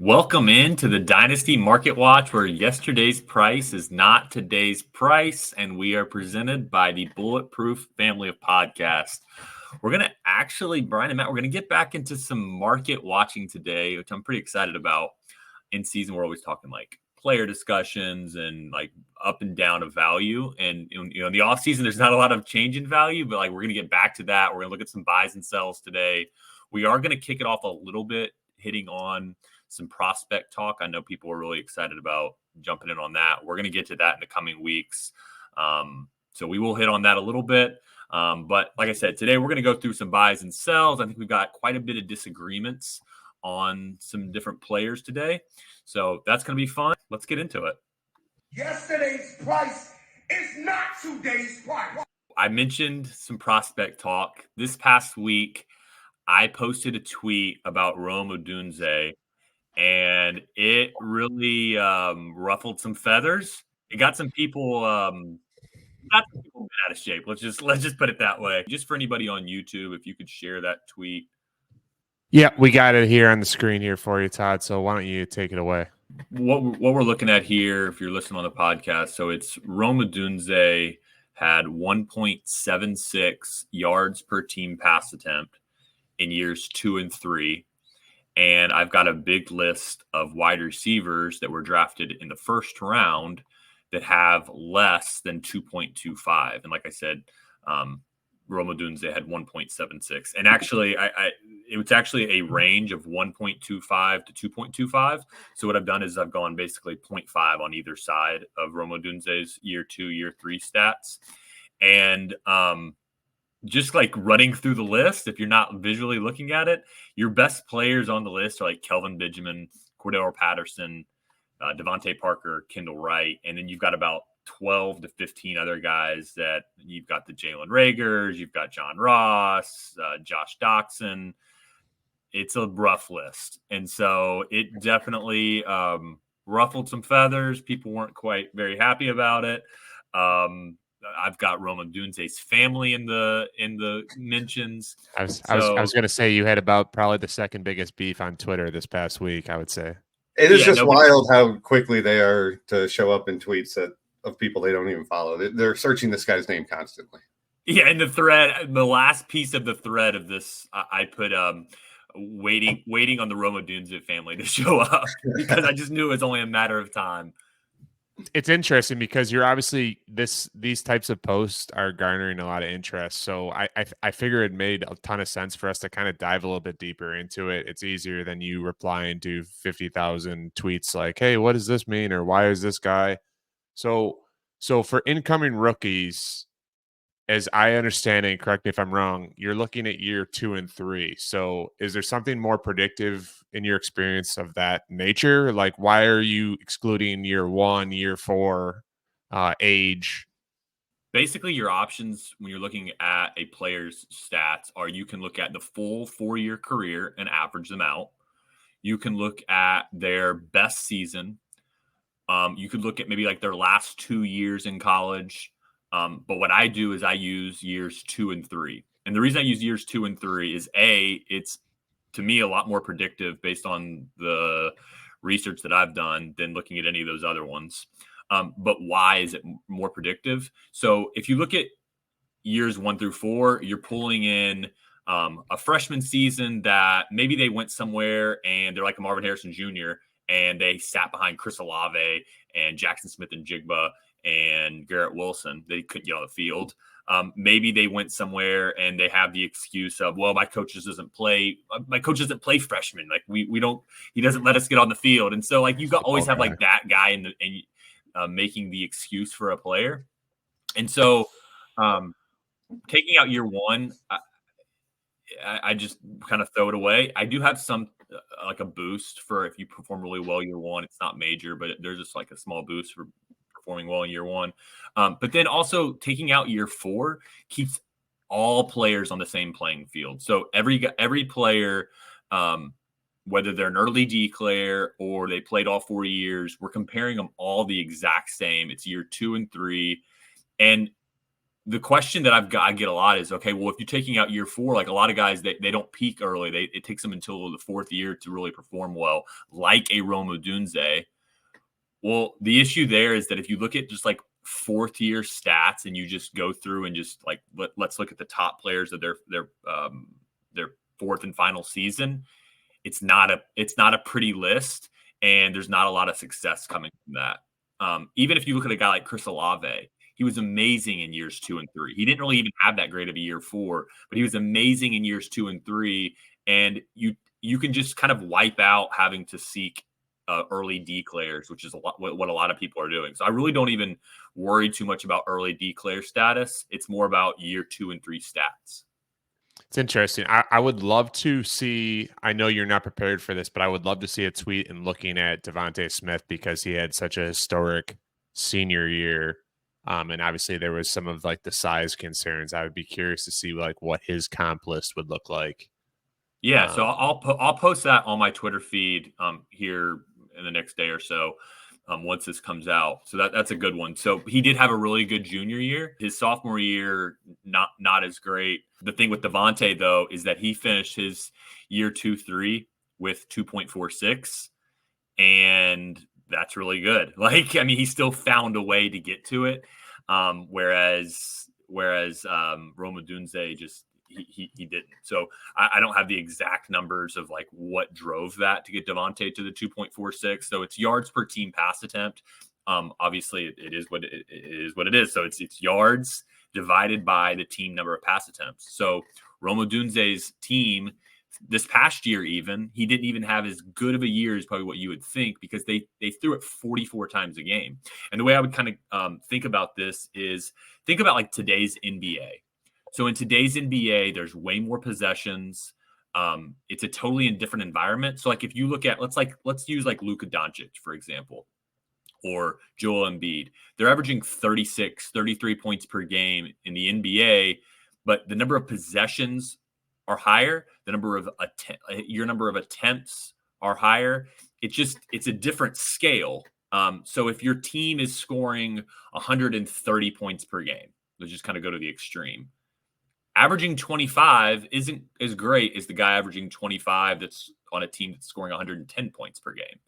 Welcome into the Dynasty Market Watch, where yesterday's price is not today's price, and we are presented by the Bulletproof family of podcasts. We're going to actually, Brian and Matt, we're going to get back into some market watching today, which I'm pretty excited about. In season, we're always talking like player discussions and like up and down of value. And in the offseason, there's not a lot of change in value, but like we're going to get back to that. We're going to look at some buys and sells today. We are going to kick it off a little bit, hitting on some prospect talk. I know people are really excited about jumping in on that. We're going to get to that in the coming weeks. So we will hit on that a little bit. But like I said, today we're going to go through some buys and sells. I think we've got quite a bit of disagreements on some different players today. So that's going to be fun. Let's get into it. Yesterday's price is not today's price. I mentioned some prospect talk. This past week, I posted a tweet about Odunze, and it really ruffled some feathers. It got some people out of shape. Let's just put it that way. Just for anybody on YouTube, if you could share that tweet. Yeah, we got it here on the screen here for you, Todd. So why don't you take it away? What we're looking at here, if you're listening on the podcast, so it's Odunze had 1.76 yards per team pass attempt in years 2 and 3. And I've got a big list of wide receivers that were drafted in the first round that have less than 2.25. And like I said, Odunze had 1.76. And actually, it was actually a range of 1.25 to 2.25. So what I've done is I've gone basically 0.5 on either side of Odunze's year 2, year 3 stats. And just like running through the list, if you're not visually looking at it, your best players on the list are like Kelvin Benjamin, Cordell Patterson, Devontae Parker, Kendall Wright. And then you've got about 12 to 15 other guys that you've got the Jalen Ragers, you've got John Ross, Josh Doxson. It's a rough list. And so it definitely ruffled some feathers. People weren't quite very happy about it. I've got Odunze's family in the mentions. I was going to say you had about probably the second biggest beef on Twitter this past week, I would say. It is wild how quickly they are to show up in tweets of people they don't even follow. They're searching this guy's name constantly. Yeah, in the thread, the last piece of the thread of this, I put waiting on the Odunze family to show up because I just knew it was only a matter of time. It's interesting because you're obviously these types of posts are garnering a lot of interest. So I figure it made a ton of sense for us to kind of dive a little bit deeper into it. It's easier than you replying to 50,000 tweets like, hey, what does this mean? Or why is this guy? So for incoming rookies, as I understand it, and correct me if I'm wrong, you're looking at year 2 and 3. So is there something more predictive in your experience of that nature? Like, why are you excluding year 1, year 4, age? Basically, your options when you're looking at a player's stats are you can look at the full 4-year career and average them out. You can look at their best season. You could look at maybe like their last 2 years in college. But what I do is I use years 2 and 3. And the reason I use years 2 and 3 is it's to me a lot more predictive based on the research that I've done than looking at any of those other ones. But why is it more predictive? So if you look at years 1 through 4, you're pulling in a freshman season that maybe they went somewhere and they're like a Marvin Harrison Jr. and they sat behind Chris Olave and Jackson Smith and Jigba and Garrett Wilson. They couldn't get on the field. Maybe they went somewhere and they have the excuse of, well, my coach doesn't play freshmen. Like he doesn't let us get on the field. And so like you always have like that guy and making the excuse for a player. And so taking out year 1, I just kind of throw it away. I do have some like a boost for if you perform really well year 1. It's not major, but there's just like a small boost for performing well in year 1. But then also taking out year 4 keeps all players on the same playing field. So every player, whether they're an early declare or they played all 4 years, we're comparing them all the exact same. It's year 2 and 3. And the question that I get a lot is, okay, well, if you're taking out year 4, like a lot of guys, they don't peak early. It takes them until the 4th year to really perform well, like a Rome Odunze. Well, the issue there is that if you look at just like 4th year stats and you just go through and just like let's look at the top players of their 4th and final season, it's not a pretty list, and there's not a lot of success coming from that. Even if you look at a guy like Chris Olave, he was amazing in years 2 and 3. He didn't really even have that great of a year 4, but he was amazing in years 2 and 3. And you can just kind of wipe out having to seek early declares, which is what a lot of people are doing. So I really don't even worry too much about early declare status. It's more about year 2 and 3 stats. It's interesting. I would love to see, I know you're not prepared for this, but I would love to see a tweet and looking at Devontae Smith because he had such a historic senior year. And obviously there was some of like the size concerns. I would be curious to see like what his comp list would look like. Yeah. So I'll post that on my Twitter feed here in the next day or so. Once this comes out. So that's a good one. So he did have a really good junior year. His sophomore year, not as great. The thing with Devontae, though, is that he finished his year 2-3 with 2.46. And that's really good. Like, I mean, he still found a way to get to it. Whereas Rome Odunze just he didn't. So I don't have the exact numbers of like what drove that to get Devontae to the 2.46. So it's yards per team pass attempt. Obviously it is what it is. So it's yards divided by the team number of pass attempts. So Rome Odunze's team this past year, even he didn't even have as good of a year as probably what you would think, because they threw it 44 times a game. And the way I would kind of think about this is think about like today's NBA. So in today's NBA, there's way more possessions. It's a totally different environment. So like if you look at let's use like Luka Doncic, for example, or Joel Embiid. They're averaging 36, 33 points per game in the NBA, but the number of possessions are higher. The number of your number of attempts are higher. It's a different scale. So if your team is scoring 130 points per game, let's just kind of go to the extreme. Averaging 25 isn't as great as the guy averaging 25 that's on a team that's scoring 110 points per game.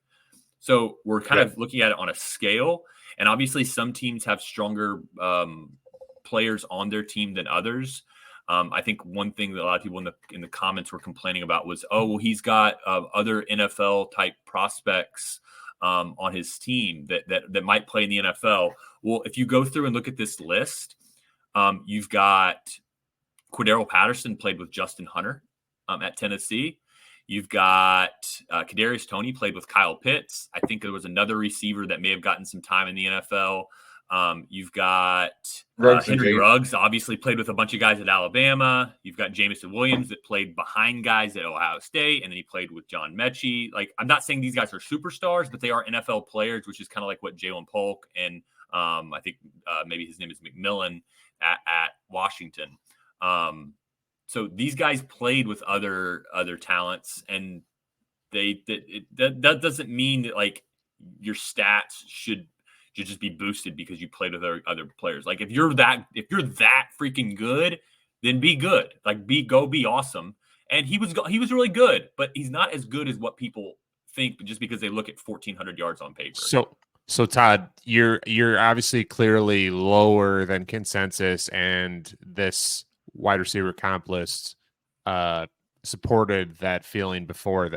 So we're kind of looking at it on a scale. And obviously some teams have stronger players on their team than others. I think one thing that a lot of people in the comments were complaining about was, oh, well, he's got other NFL type prospects on his team that might play in the NFL. Well, if you go through and look at this list, you've got Cordero Patterson played with Justin Hunter at Tennessee. You've got Kadarius Toney played with Kyle Pitts. I think there was another receiver that may have gotten some time in the NFL. You've got Henry Ruggs, obviously played with a bunch of guys at Alabama. You've got Jamison Williams that played behind guys at Ohio State, and then he played with John Mechie. Like, I'm not saying these guys are superstars, but they are NFL players, which is kind of like what Jalen Polk and I think maybe his name is McMillan at Washington. So these guys played with other talents, and that doesn't mean that like your stats should just be boosted because you played with other players. Like if you're that freaking good, then be good. Like be awesome. And he was really good, but he's not as good as what people think just because they look at 1,400 yards on paper. So Todd, you're obviously clearly lower than consensus, and this wide receiver comp list supported that feeling before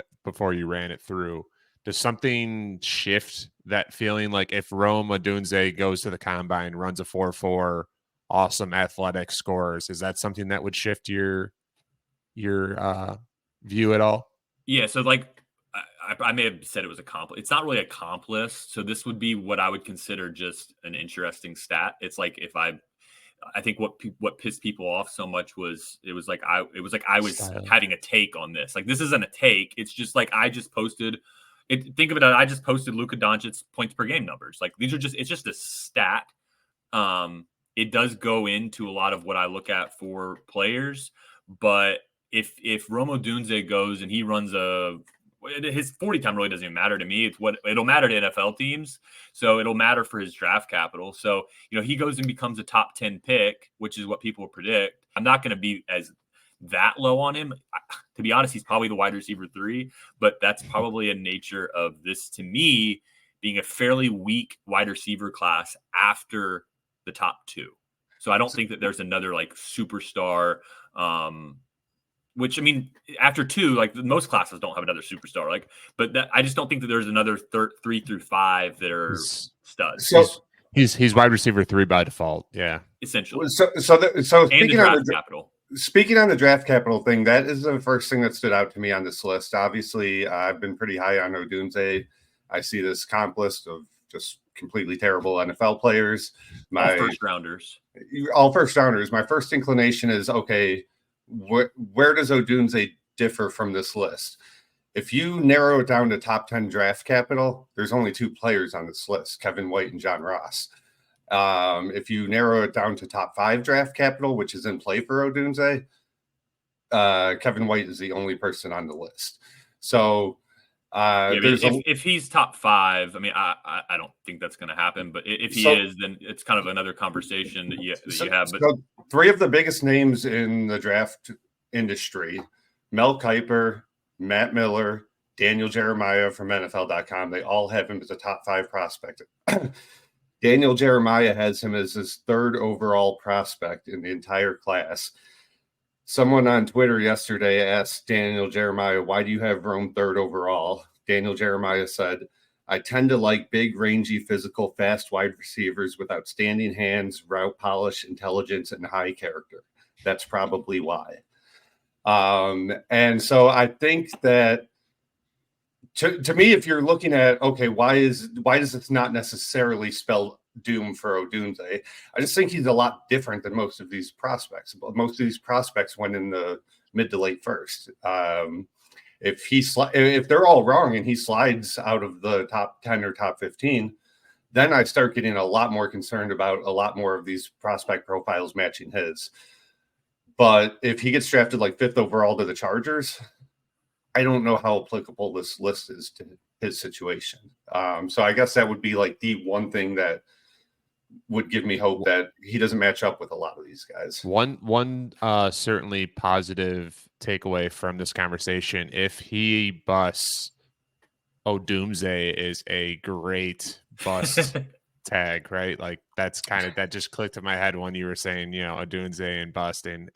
you ran it through. Does something shift that feeling? Like if Rome Odunze goes to the combine, runs a 4.4, awesome athletic scores, is that something that would shift your view at all? Yeah. So like I may have said it was a comp. It's not really a comp list. So this would be what I would consider just an interesting stat. It's like if I think what pissed people off so much was it was like I was having a take on this. Like this isn't a take. It's just like I just posted it. Think of it as I just posted Luka Doncic's points per game numbers. Like it's just a stat. It does go into a lot of what I look at for players, but if Rome Odunze goes and he runs a his 40 time really doesn't even matter to me. It's what it'll matter to NFL teams. So it'll matter for his draft capital. So, he goes and becomes a top 10 pick, which is what people predict. I'm not going to be as that low on him. To be honest, he's probably the wide receiver 3, but that's probably a nature of this, to me, being a fairly weak wide receiver class after the top 2. So I don't think that there's another like superstar, which, I mean, after 2, like most classes don't have another superstar. But I just don't think that there's another 3 through 5 that are studs. So he's wide receiver 3 by default. Yeah, essentially. So speaking on the capital. Speaking on the draft capital thing, that is the first thing that stood out to me on this list. Obviously, I've been pretty high on Odunze. I see this comp list of just completely terrible NFL players. All first rounders. My first inclination is, okay, where does Odunze differ from this list? If you narrow it down to top 10 draft capital, there's only 2 players on this list, Kevin White and John Ross. If you narrow it down to top 5 draft capital, which is in play for Odunze, Kevin White is the only person on the list. So if he's top 5, I mean, I don't think that's going to happen. But if he is, then it's kind of another conversation that you have. But so 3 of the biggest names in the draft industry, Mel Kiper, Matt Miller, Daniel Jeremiah from NFL.com, they all have him as a top 5 prospect. Daniel Jeremiah has him as his 3rd overall prospect in the entire class. Someone on Twitter yesterday asked Daniel Jeremiah, why do you have Rome 3rd overall? Daniel Jeremiah said, I tend to like big, rangy, physical, fast wide receivers with outstanding hands, route polish, intelligence, and high character. That's probably why. And so I think that to me, if you're looking at, okay, why does this not necessarily spell doom for Odunze? I just think he's a lot different than most of these prospects. Most of these prospects went in the mid to late first. If they're all wrong and he slides out of the top 10 or top 15, then I start getting a lot more concerned about a lot more of these prospect profiles matching his. But if he gets drafted like 5th overall to the Chargers, I don't know how applicable this list is to his situation. So I guess that would be like the one thing that would give me hope that he doesn't match up with a lot of these guys. One certainly positive takeaway from this conversation: if he busts, Odunze is a great bust tag, right? Like that just clicked in my head when you were saying, Odunze and busting.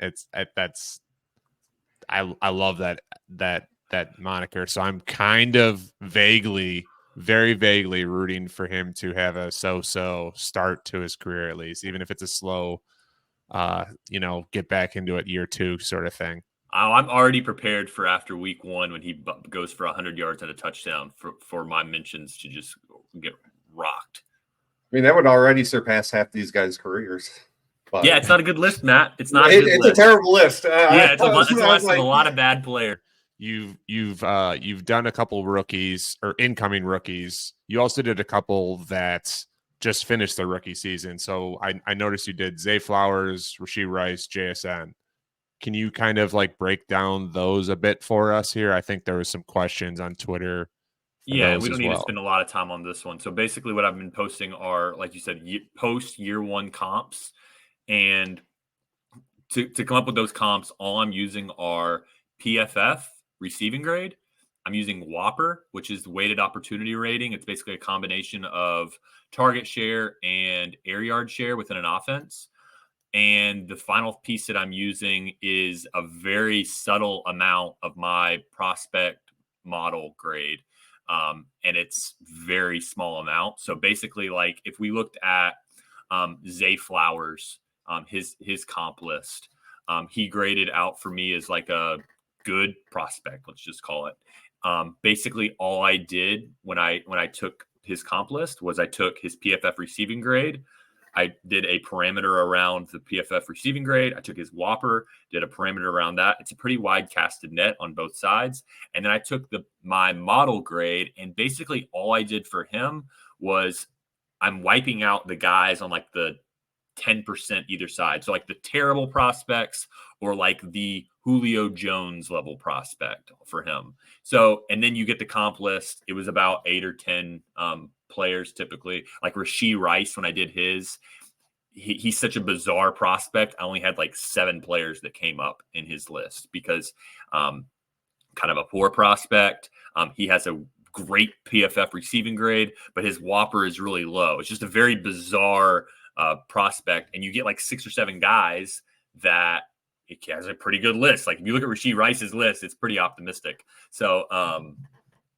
I love that moniker. So I'm kind of very vaguely rooting for him to have a so-so start to his career, at least, even if it's a slow, get back into it year 2 sort of thing. I'm already prepared for after week 1 when he goes for 100 yards and a touchdown for my mentions to just get rocked. I mean, that would already surpass half these guys' careers. But yeah, it's not a good list, Matt. It's not. It's a terrible list. It's a list of a lot of bad players. You've done a couple rookies or incoming rookies. You also did a couple that just finished their rookie season. So I noticed you did Zay Flowers, Rashee Rice, JSN. Can you kind of like break down those a bit for us here? I think there was some questions on Twitter. Yeah, we don't need to spend a lot of time on this one. So basically what I've been posting are, like you said, post year 1 comps. And to come up with those comps, all I'm using are PFF receiving grade. I'm using Whopper, which is the weighted opportunity rating. It's basically a combination of target share and air yard share within an offense. And the final piece that I'm using is a very subtle amount of my prospect model grade. And it's very small amount. So basically, like if we looked at Zay Flowers, his comp list, he graded out for me as like a good prospect, let's just call it. Basically all I did when I took his comp list was I took his PFF receiving grade. I did a parameter around the PFF receiving grade. I took his Whopper, did a parameter around that. It's a pretty wide casted net on both sides. And then I took my model grade, and basically all I did for him was I'm wiping out the guys on like the 10% either side. So like the terrible prospects or like the Julio Jones level prospect for him. So, and then you get the comp list. It was about 8 or 10 players typically. Like Rashee Rice, when I did his, he's such a bizarre prospect. I only had like 7 players that came up in his list because kind of a poor prospect. He has a great PFF receiving grade, but his Whopper is really low. It's just a very bizarre prospect. And you get like 6 or 7 guys that it has a pretty good list. Like if you look at Rashee Rice's list, it's pretty optimistic. So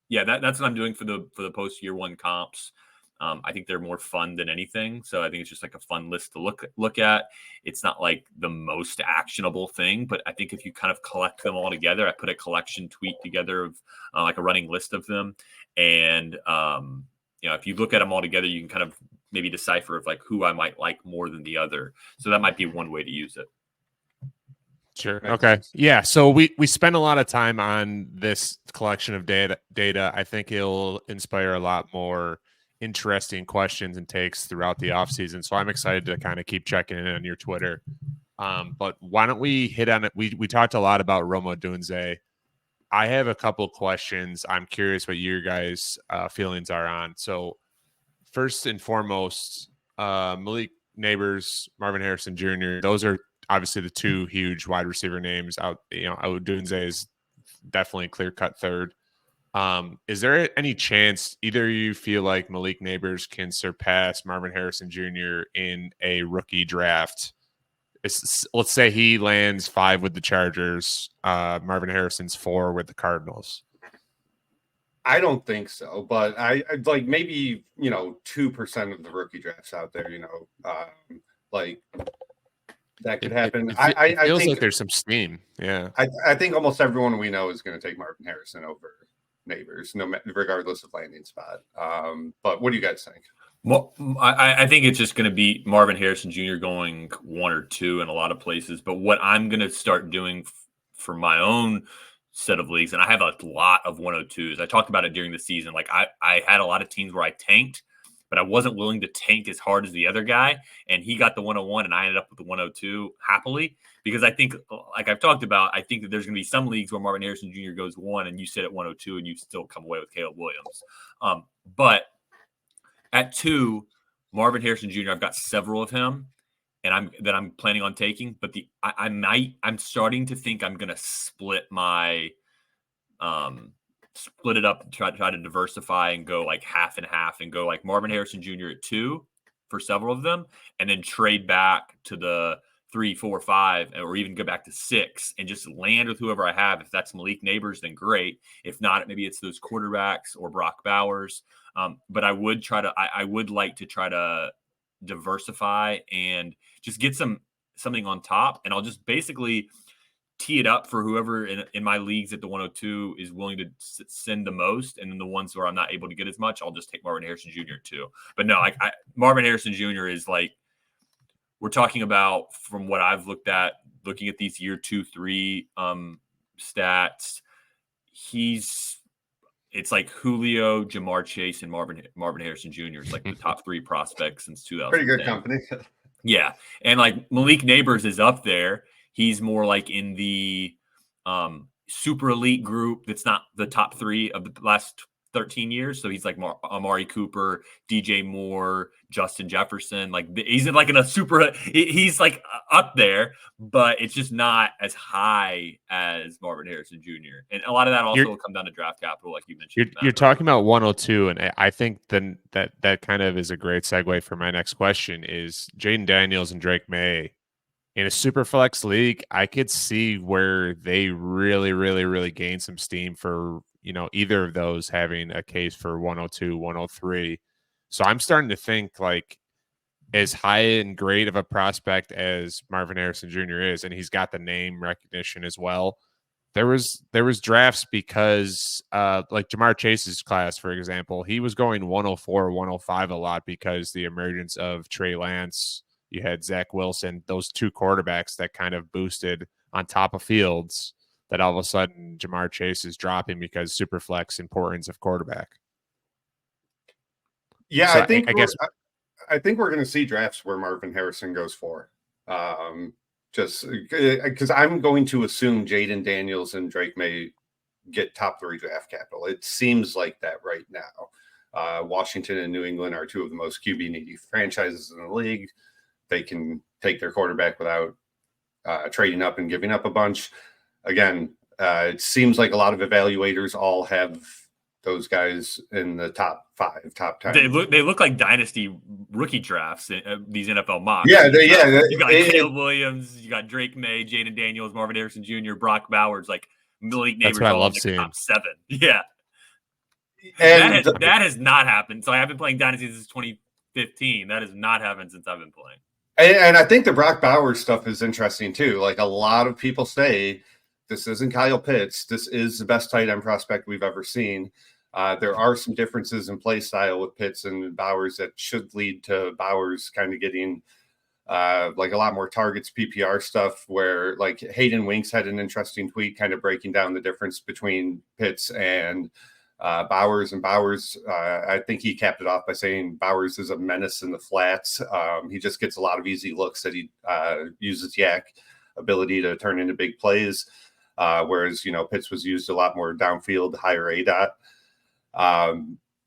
yeah, that's what I'm doing for the post year 1 comps. I think they're more fun than anything. So I think it's just like a fun list to look at. It's not like the most actionable thing, but I think if you kind of collect them all together, I put a collection tweet together of like a running list of them. And, if you look at them all together, you can kind of maybe decipher of like who I might like more than the other. So that might be one way to use it. Sure. Okay. Yeah. So we spend a lot of time on this collection of data. I think it'll inspire a lot more interesting questions and takes throughout the offseason. So I'm excited to kind of keep checking in on your Twitter. But why don't we hit on it? We talked a lot about Odunze. I have a couple questions. I'm curious what your guys' feelings are on. So first and foremost, Malik Neighbors, Marvin Harrison Jr., those are obviously the 2 huge wide receiver names out. Odunze is definitely clear-cut third. Is there any chance either you feel like Malik Neighbors can surpass Marvin Harrison Jr. in a rookie draft? Let's say he lands 5 with the Chargers, Marvin Harrison's 4 with the Cardinals. I don't think so, but I'd like maybe 2% of the rookie drafts out there, like that could happen. It feels I think like there's some steam. Yeah, I think almost everyone we know is going to take Marvin Harrison over Neighbors, regardless of landing spot. But what do you guys think? Well, I think it's just going to be Marvin Harrison Jr. going 1 or 2 in a lot of places. But what I'm going to start doing for my own set of leagues, and I have a lot of 102s. I talked about it during the season. Like I had a lot of teams where I tanked, but I wasn't willing to tank as hard as the other guy. And he got the 101, and I ended up with the 102 happily. Because I think, like I've talked about, I think that there's going to be some leagues where Marvin Harrison Jr. goes 1 and you sit at 102 and you still come away with Caleb Williams. But at 2, Marvin Harrison Jr., I've got several of him and I'm planning on taking, but I'm starting to think I'm going to split it up, try to diversify and go like half and half and go like Marvin Harrison Jr. at 2 for several of them, and then trade back to the 3, 4, 5, or even go back to 6 and just land with whoever I have. If that's Malik Neighbors, then great. If not, maybe it's those quarterbacks or Brock Bowers. But I would like to try to diversify and just get something on top. And I'll just basically tee it up for whoever in my leagues at the 102 is willing to send the most. And then the ones where I'm not able to get as much, I'll just take Marvin Harrison Jr. too. But no, Marvin Harrison Jr. is like, we're talking about, from what I've looking at these year 2, 3 stats, it's like Julio, Jamar Chase, and Marvin Harrison Jr. It's like the top 3 prospects since 2000. Pretty good company. Yeah. And like Malik Neighbors is up there. He's more like in the super elite group that's not the top 3 of the last 13 years. So he's like Amari Cooper, DJ Moore, Justin Jefferson. Like he's in a super, he's like up there, but it's just not as high as Marvin Harrison Jr. And a lot of that also will come down to draft capital, like you mentioned. You're talking about 102, and I think then that kind of is a great segue for my next question is Jaden Daniels and Drake May. In a super flex league, I could see where they really, really, really gain some steam for, either of those having a case for 102, 103. So I'm starting to think like as high and great of a prospect as Marvin Harrison Jr. is, and he's got the name recognition as well. There was drafts because like Jamar Chase's class, for example, he was going 104, 105 a lot because the emergence of Trey Lance. You had Zach Wilson, those 2 quarterbacks that kind of boosted on top of Fields, that all of a sudden Jamar Chase is dropping because Superflex importance of quarterback. Yeah, so I think we're going to see drafts where Marvin Harrison goes 4. just because I'm going to assume Jaden Daniels and Drake May get top 3 draft capital. It seems like that right now. Washington and New England are 2 of the most QB needy franchises in the league. They can take their quarterback without trading up and giving up a bunch. Again, it seems like a lot of evaluators all have those guys in the top 5, top 10. They look like dynasty rookie drafts. These NFL mocks. Yeah, you got Caleb Williams, you got Drake May, Jaden Daniels, Marvin Harrison Jr., Brock Bowers, like Malik Neighbors. That's what I all love in seeing. Top 7. Yeah, And that has not happened. So I've been playing dynasty since 2015. That has not happened since I've been playing. And I think the Brock Bowers stuff is interesting too. Like a lot of people say, this isn't Kyle Pitts. This is the best tight end prospect we've ever seen. There are some differences in play style with Pitts and Bowers that should lead to Bowers kind of getting like a lot more targets, PPR stuff, where like Hayden Winks had an interesting tweet kind of breaking down the difference between Pitts and Bowers. And Bowers, I think he capped it off by saying Bowers is a menace in the flats. He just gets a lot of easy looks that he uses yak ability to turn into big plays. Whereas, Pitts was used a lot more downfield, higher ADOT.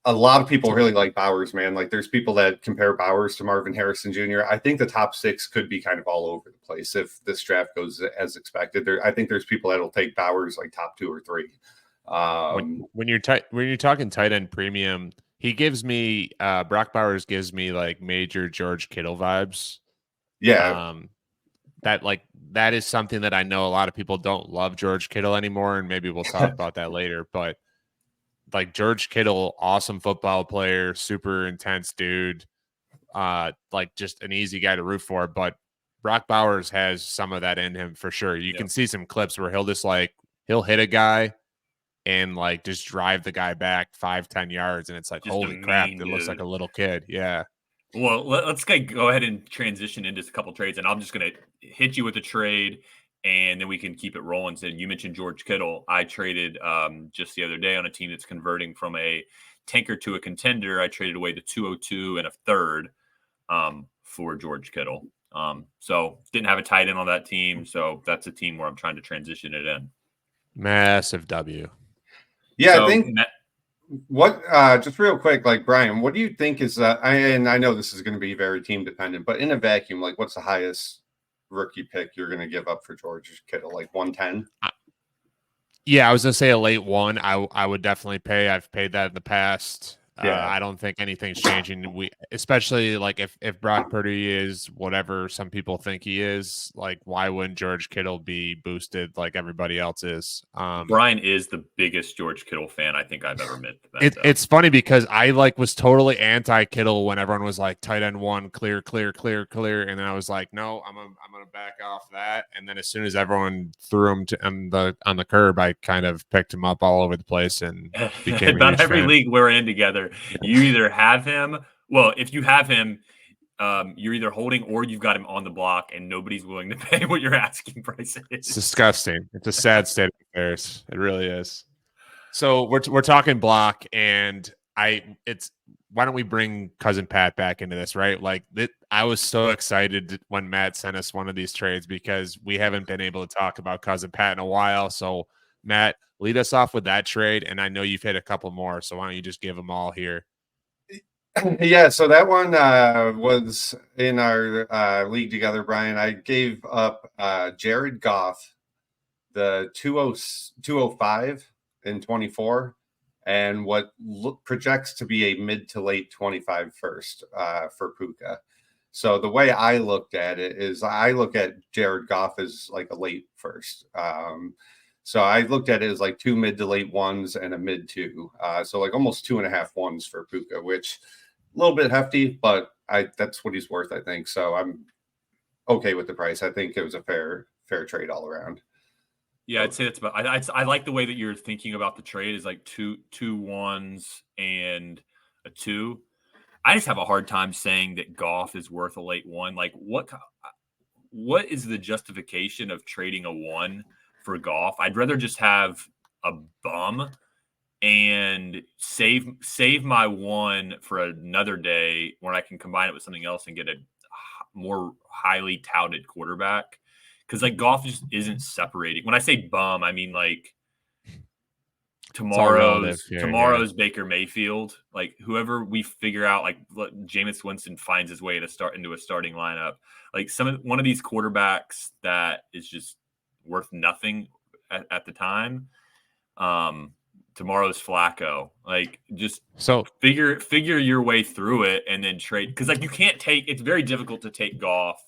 A lot of people really like Bowers, man. Like there's people that compare Bowers to Marvin Harrison Jr. I think the top 6 could be kind of all over the place if this draft goes as expected. I think there's people that'll take Bowers like top 2 or 3. When you're talking tight end premium, he gives me Brock Bowers gives me like major George Kittle vibes. Yeah. That is something that I know a lot of people don't love George Kittle anymore, and maybe we'll talk about that later. But like George Kittle, awesome football player, super intense dude, like just an easy guy to root for. But Brock Bowers has some of that in him for sure. You can see some clips where he'll hit a guy and like just drive the guy back 5-10 yards, and it's like, just holy crap, it looks like a little kid. Yeah. Well, let's go ahead and transition into a couple trades, and I'm just going to hit you with a trade, and then we can keep it rolling. So you mentioned George Kittle. I traded just the other day on a team that's converting from a tanker to a contender. I traded away the 202 and a third for George Kittle. So didn't have a tight end on that team, so that's a team where I'm trying to transition it in. Massive W. Yeah, so, I think what just real quick, like Brian, what do you think is and I know this is going to be very team dependent, but in a vacuum, like what's the highest rookie pick you're going to give up for George Kittle? Like 110? Yeah, I was going to say a late 1. I would definitely pay. I've paid that in the past. Yeah. I don't think anything's changing. Especially like if Brock Purdy is whatever some people think he is, like why wouldn't George Kittle be boosted like everybody else is? Brian is the biggest George Kittle fan I think I've ever met. It's funny because I was totally anti Kittle when everyone was like tight end 1, clear, and then I was like, no, I'm gonna back off that. And then as soon as everyone threw him on the curb, I kind of picked him up all over the place and became about every fan. league we're in together. You either have him. Well, if you have him, you're either holding or you've got him on the block, and nobody's willing to pay what your asking price is. It's disgusting. It's a sad state of affairs. It really is. So we're talking block, and why don't we bring Cousin Pat back into this, right? Like I was so excited when Matt sent us one of these trades because we haven't been able to talk about Cousin Pat in a while. So Matt, lead us off with that trade, and I know you've hit a couple more, so why don't you just give them all here? Yeah, so that one was in our league together, Brian. I gave up Jared Goff, the 205 in 24, and what projects to be a mid to late 25 first for Puka. So the way I looked at it is I look at Jared Goff as like a late first. So I looked at it as like 2 mid to late 1s and a mid 2. So like almost 2.5 1s for Puka, which a little bit hefty, but that's what he's worth, I think. So I'm okay with the price. I think it was a fair trade all around. Yeah, I'd say that's about. I like the way that you're thinking about the trade is like two 1s and a 2. I just have a hard time saying that Goff is worth a late 1. Like what is the justification of trading a 1 for Goff? I'd rather just have a bum and save my 1 for another day when I can combine it with something else and get a more highly touted quarterback. because like Goff just isn't separating. When I say bum, I mean like all relative tomorrow's Baker Mayfield, like whoever we figure out, like Jameis Winston finds his way to start into a starting lineup. Like one of these quarterbacks that is just worth nothing at the time. Tomorrow's Flacco. Like just figure your way through it and then trade, because like you can't take. It's very difficult to take Goff.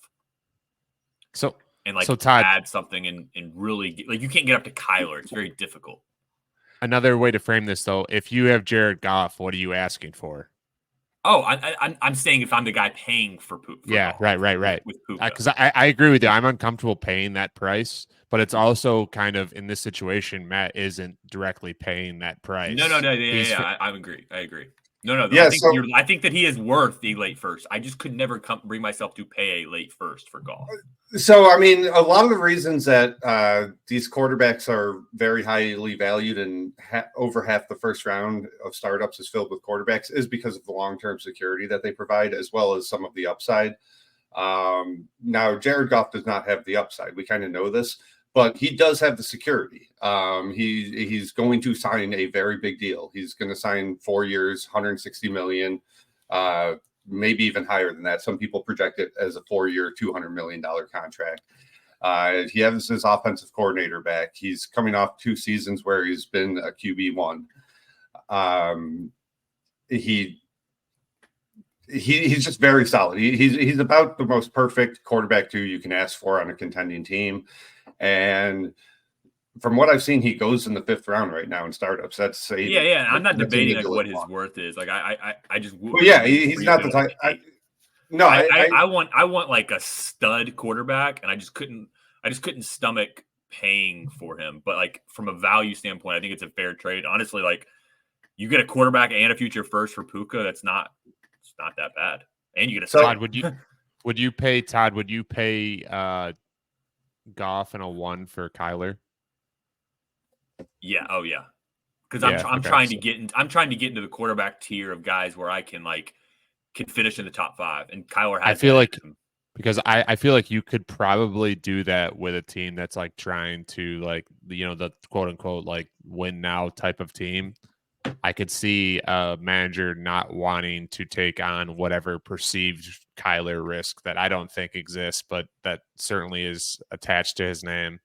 Todd, add something and really like you can't get up to Kyler. It's very difficult. Another way to frame this, though, if you have Jared Goff, what are you asking for? Oh, I'm saying if I'm the guy paying for Puka. Yeah, Goff, right. With Puka. Because I agree with you. I'm uncomfortable paying that price, but it's also kind of in this situation, Matt isn't directly paying that price. No. Yeah, I agree. No. Yeah, I think that he is worth the late first. I just could never bring myself to pay a late first for Goff. So, I mean, a lot of the reasons that these quarterbacks are very highly valued and over half the first round of startups is filled with quarterbacks is because of the long-term security that they provide, as well as some of the upside. Now, Jared Goff does not have the upside. We kind of know this, but he does have the security. He's going to sign a very big deal. He's going to sign 4 years, $160 million, maybe even higher than that. Some people project it as a 4-year, $200 million contract. He has his offensive coordinator back. He's coming off 2 seasons where he's been a QB1. He's just very solid. He's about the most perfect quarterback 2 you can ask for on a contending team. And from what I've seen, he goes in the 5th round right now in startups. Yeah. I'm not debating like what his worth is. Like I just. Well, yeah, he's not the type. I want like a stud quarterback, and I just couldn't stomach paying for him. But like from a value standpoint, I think it's a fair trade. Honestly, like you get a quarterback and a future first for Puka. It's not that bad, and you get a Todd. Would you pay Goff and a 1 for Kyler? Yeah. Oh yeah. Because I'm trying to get into the quarterback tier of guys where I can finish in the top 5, and Kyler has. I feel like because I feel like you could probably do that with a team that's like trying to the quote unquote like win now type of team. I could see a manager not wanting to take on whatever perceived Kyler risk that I don't think exists, but that certainly is attached to his name.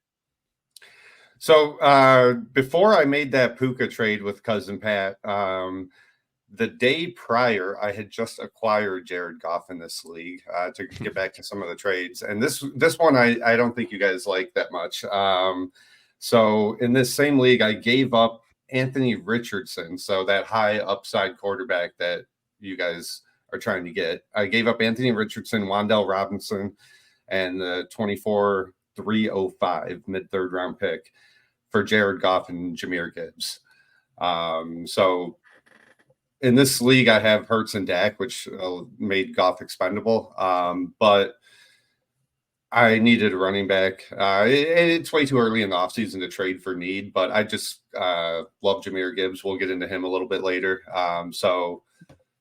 So before I made that Puka trade with Cousin Pat, the day prior, I had just acquired Jared Goff in this league to get back to some of the trades. And this one, I don't think you guys like that much. So in this same league, I gave up Anthony Richardson. So that high upside quarterback that you guys are trying to get. I gave up Anthony Richardson, Wan'Dale Robinson, and the 24-305 mid-3rd round pick for Jared Goff and Jahmyr Gibbs. So in this league, I have Hurts and Dak, which made Goff expendable. But I needed a running back. It's way too early in the offseason to trade for need, but I just love Jahmyr Gibbs. We'll get into him a little bit later. So,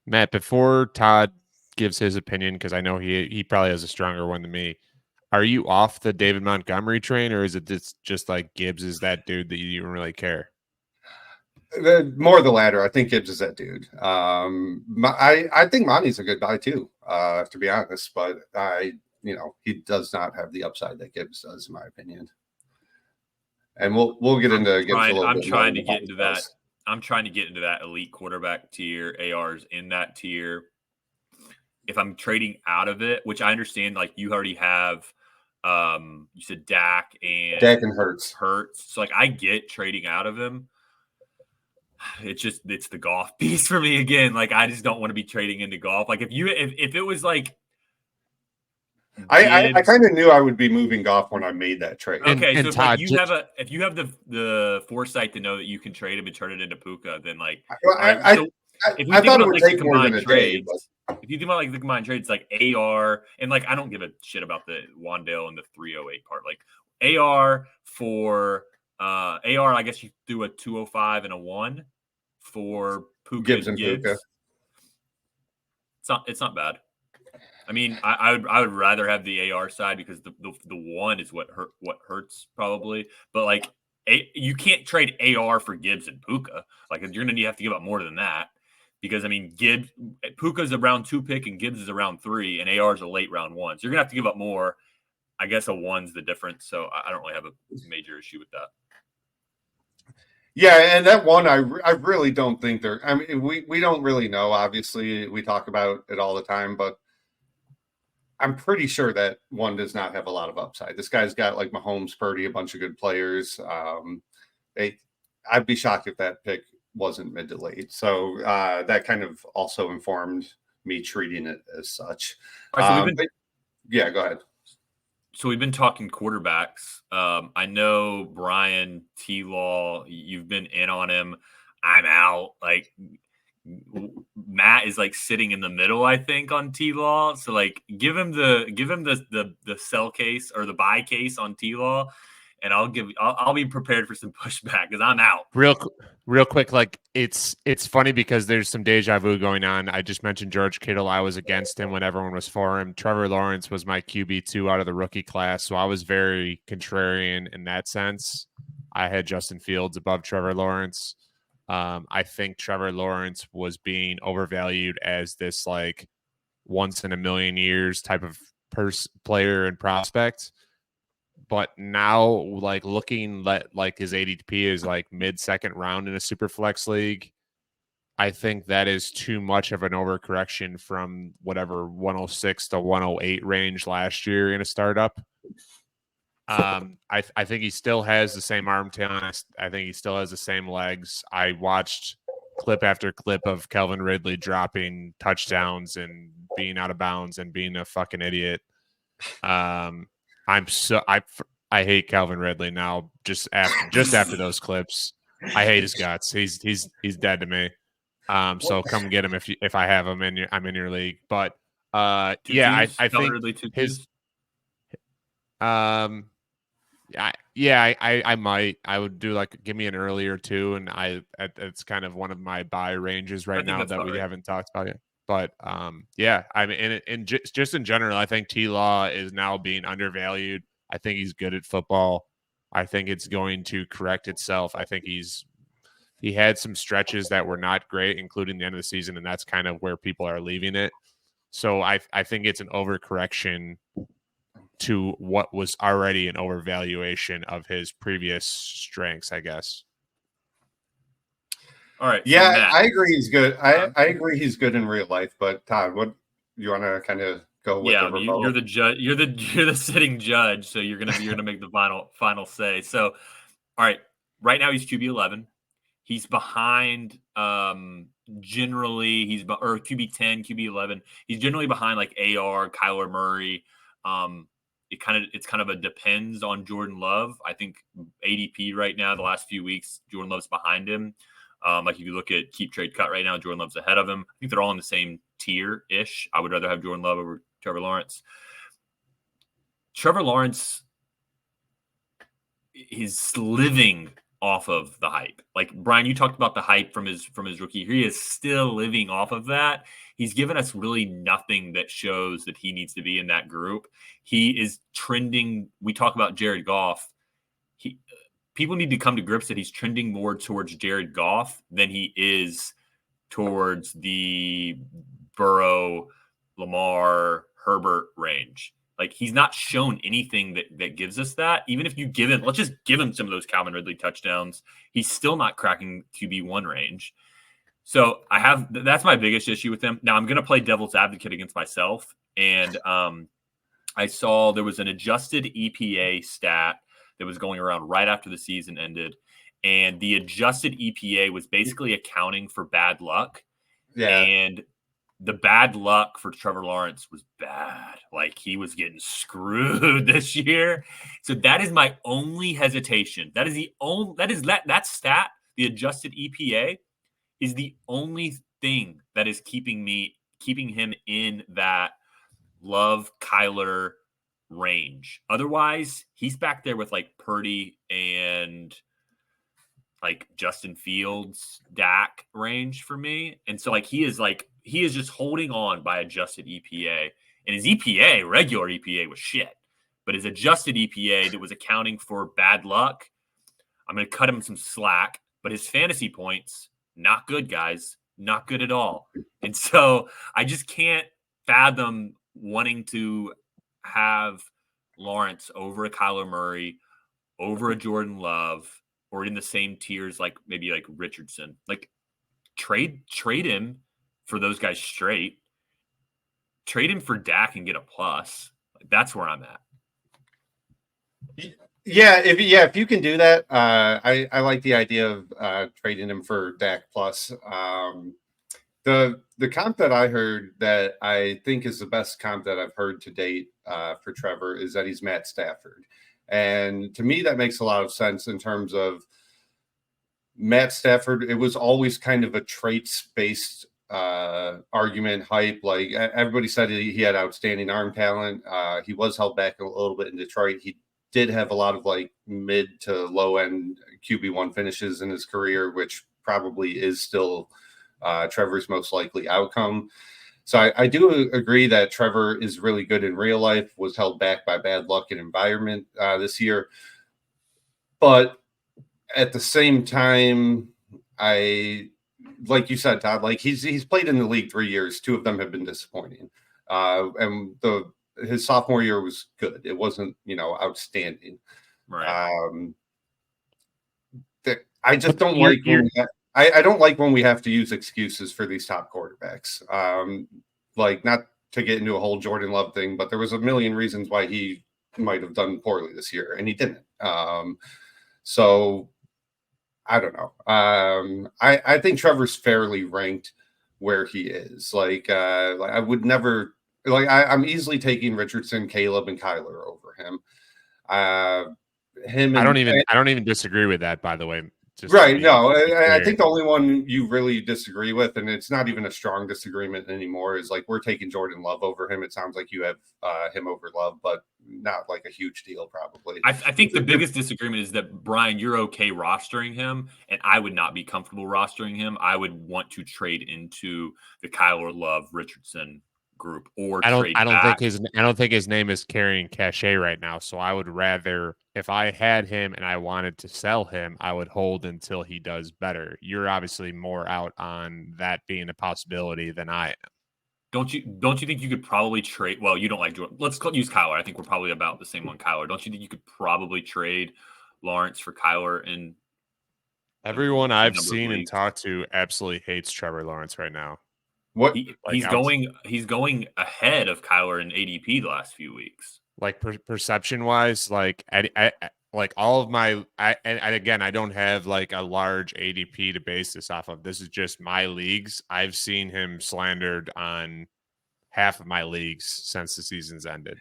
Matt, before Todd gives his opinion, because I know he probably has a stronger one than me, are you off the David Montgomery train, or is it just like Gibbs is that dude that you don't really care? More the latter. I think Gibbs is that dude. I think Monty's a good guy too, to be honest, but he does not have the upside that Gibbs does, in my opinion. And we'll get into Gibbs a little bit. I'm trying to get into that. I'm trying to get into that elite quarterback tier. AR's in that tier. If I'm trading out of it, which I understand, like you already have, you said Dak and Hurts. So like I get trading out of him. It's the Goff piece for me again. Like I just don't want to be trading into Goff. Like if it was like. I kind of knew I would be moving Goff when I made that trade. Okay, and so Todd, if you have the foresight to know that you can trade him and turn it into Puka, then like I thought it would take more than a day. If you think about like the combined trades, like AR and like I don't give a shit about the Wan'Dale and the 308 part. Like AR for AR, I guess you do a 205 and a 1 for Puka Gibbs and Puka. It's not bad. I mean, I would rather have the AR side because the one is what hurts probably. But like, you can't trade AR for Gibbs and Puka. Like, you're gonna have to give up more than that because I mean, Puka's a round 2 pick and Gibbs is a round 3 and AR is a late round 1. So you're gonna have to give up more. I guess a 1's the difference. So I don't really have a major issue with that. Yeah, and that one, I really don't think they're. I mean, we don't really know. Obviously, we talk about it all the time, but I'm pretty sure that one does not have a lot of upside. This guy's got like Mahomes, Purdy, a bunch of good players. I'd be shocked if that pick wasn't mid to late. So that kind of also informed me treating it as such. All right, so yeah, go ahead. So we've been talking quarterbacks. I know Brian T-Law, you've been in on him. I'm out. Like Matt is like sitting in the middle, I think, on T-Law. So like give him the sell case or the buy case on T-Law, and I'll be prepared for some pushback because I'm out. Real quick, like it's funny because there's some deja vu going on. I just mentioned George Kittle. I was against him when everyone was for him. Trevor Lawrence was my QB2 out of the rookie class, so I was very contrarian in that sense. I had Justin Fields above Trevor Lawrence. I think Trevor Lawrence was being overvalued as this like once in a million years type of player and prospect. But now, like looking like his ADP is like mid-second round in a super flex league, I think that is too much of an overcorrection from whatever 106 to 108 range last year in a startup. I think he still has the same arm talent. I think he still has the same legs. I watched clip after clip of Calvin Ridley dropping touchdowns and being out of bounds and being a fucking idiot. I hate Calvin Ridley now. Just after those clips, I hate his guts. He's dead to me. So come get him if I have him I'm in your league. But I think his I might. I would do like give me an early or two, and it's kind of one of my buy ranges right now that we haven't talked about yet. But I mean, and just in general, I think T-Law is now being undervalued. I think he's good at football. I think it's going to correct itself. I think he had some stretches that were not great, including the end of the season, and that's kind of where people are leaving it. So I think it's an overcorrection to what was already an overvaluation of his previous strengths, I guess. All right. Yeah, so I agree he's good. I agree he's good in real life, but Todd, what you want to kind of go with? Yeah, you're the judge. You're the sitting judge, so you're gonna make the final say. So, all right, right now he's QB11. He's behind. Generally, he's or QB10, QB11. He's generally behind like AR, Kyler Murray. It's kind of a depends on Jordan Love. I think ADP right now, the last few weeks, Jordan Love's behind him. Like if you look at keep trade cut right now, Jordan Love's ahead of him. I think they're all in the same tier ish. I would rather have Jordan Love over Trevor Lawrence. Trevor Lawrence is living off of the hype. Like Brian, you talked about the hype from his rookie. He is still living off of that. He's given us really nothing that shows that he needs to be in that group. He is trending. We talk about Jared Goff. People need to come to grips that he's trending more towards Jared Goff than he is towards the Burrow, Lamar, Herbert range. Like he's not shown anything that gives us that. Even if you give him, let's just give him some of those Calvin Ridley touchdowns. He's still not cracking QB1 range. So that's my biggest issue with him. Now I'm going to play devil's advocate against myself. And I saw there was an adjusted EPA stat that was going around right after the season ended. And the adjusted EPA was basically accounting for bad luck. Yeah. And the bad luck for Trevor Lawrence was bad. Like he was getting screwed this year. So that is my only hesitation. That stat, the adjusted EPA, is the only thing that is keeping him in that Love Kyler range. Otherwise, he's back there with like Purdy and like Justin Fields, Dak range for me. And so like he is just holding on by adjusted EPA. And his EPA, regular EPA, was shit. But his adjusted EPA that was accounting for bad luck, I'm going to cut him some slack. But his fantasy points, not good, guys. Not good at all. And so I just can't fathom wanting to have Lawrence over a Kyler Murray, over a Jordan Love, or in the same tiers like maybe like Richardson. Like trade him for those guys straight. Trade him for Dak and get a plus. Like, that's where I'm at. Yeah, if you can do that, I like the idea of trading him for Dak plus. The comp that I heard that I think is the best comp that I've heard to date for Trevor is that he's Matt Stafford, and to me that makes a lot of sense in terms of Matt Stafford. It was always kind of a traits-based argument, hype. Like everybody said, he had outstanding arm talent. He was held back a little bit in Detroit. He did have a lot of like mid to low end QB1 finishes in his career, which probably is still Trevor's most likely outcome. So I do agree that Trevor is really good in real life, was held back by bad luck and environment this year. But at the same time, like you said, Todd, like he's played in the league 3 years. 2 of them have been disappointing. And his sophomore year was good. It wasn't, outstanding. Right. I just don't like I don't like when we have to use excuses for these top quarterbacks. Like, not to get into a whole Jordan Love thing, but there was a million reasons why he might have done poorly this year, and he didn't. So I don't know. I think Trevor's fairly ranked where he is. Like I would never I'm easily taking Richardson, Caleb, and Kyler over him. I don't even disagree with that, by the way. Right. No, I think the only one you really disagree with, and it's not even a strong disagreement anymore, is like we're taking Jordan Love over him. It sounds like you have him over Love, but not like a huge deal, probably. I think the biggest disagreement is that, Brian, you're okay rostering him, and I would not be comfortable rostering him. I would want to trade into the Kyler Love Richardson group, or I trade back. I don't think his name is carrying cachet right now. So I would rather, if I had him and I wanted to sell him, I would hold until he does better. You're obviously more out on that being a possibility than I am. Don't you think you could probably trade? Well, you don't like Jordan. Let's use Kyler. I think we're probably about the same on Kyler. Don't you think you could probably trade Lawrence for Kyler? And everyone I've seen and talked to absolutely hates Trevor Lawrence right now. What he's going ahead of Kyler in ADP the last few weeks. Like perception wise, like I like all of my and again, I don't have like a large ADP to base this off of. This is just my leagues. I've seen him slandered on half of my leagues since the season's ended.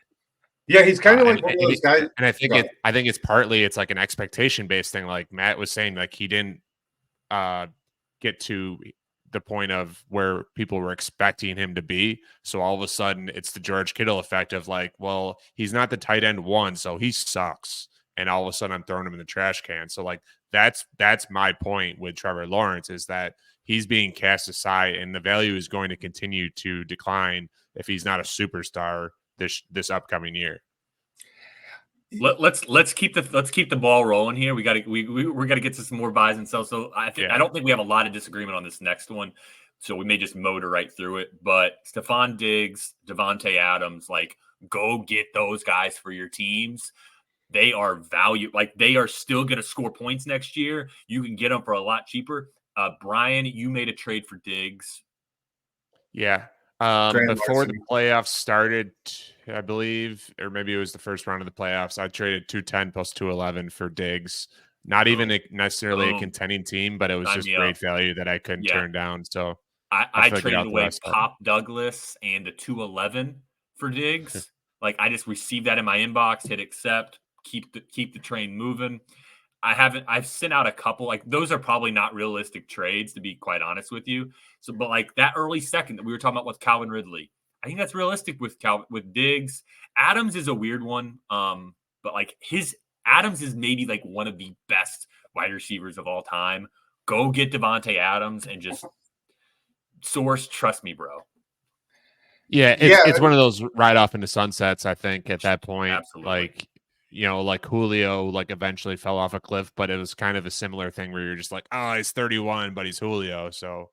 Yeah, he's kind of like one of those guys. And I think it's partly it's like an expectation based thing. Like Matt was saying, like he didn't get to the point of where people were expecting him to be. So all of a sudden it's the George Kittle effect of like, well, he's not the tight end 1, so he sucks. And all of a sudden I'm throwing him in the trash can. So like that's my point with Trevor Lawrence, is that he's being cast aside and the value is going to continue to decline if he's not a superstar this upcoming year. Let's keep the ball rolling here. We got to get to some more buys and sells. So I don't think we have a lot of disagreement on this next one. So we may just motor right through it. But Stephon Diggs, Devontae Adams, like, go get those guys for your teams. They are value. Like, they are still going to score points next year. You can get them for a lot cheaper. Brian, you made a trade for Diggs. Yeah. Before the playoffs started, I believe, or maybe it was the first round of the playoffs, I traded 210 plus 211 for Diggs. Not even necessarily a contending team, but it was just great value that I couldn't turn down. So I traded away Pop Douglas and the 211 for Diggs. Like, I just received that in my inbox, hit accept, keep the train moving. I've sent out a couple, like, those are probably not realistic trades, to be quite honest with you. So, but like that early second that we were talking about with Calvin Ridley, I think that's realistic with Diggs. Adams is a weird one. But like Adams is maybe like one of the best wide receivers of all time. Go get Devontae Adams and just source. Trust me, bro. Yeah, it's one of those ride off into sunsets, I think, at that point. Absolutely. Like, like Julio like eventually fell off a cliff, but it was kind of a similar thing where you're just like, oh, he's 31, but he's Julio. So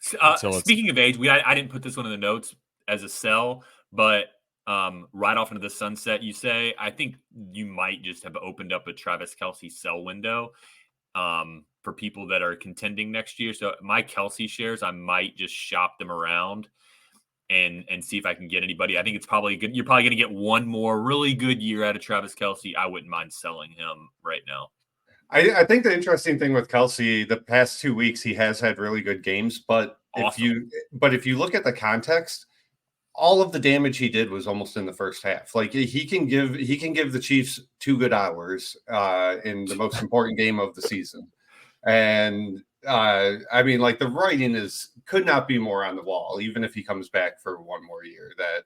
Speaking of age, I didn't put this one in the notes as a sell, but right off into the sunset, you say, I think you might just have opened up a Travis Kelce sell window for people that are contending next year. So my Kelce shares, I might just shop them around and see if I can get anybody. I think it's probably good. You're probably going to get one more really good year out of Travis Kelce. I wouldn't mind selling him right now. I think the interesting thing with Kelce, the past 2 weeks, he has had really good games. But Awesome. if you look at the context, all of the damage he did was almost in the first half. Like he can give the Chiefs 2 good hours in the most important game of the season. And I mean, like the writing could not be more on the wall, even if he comes back for one more year, that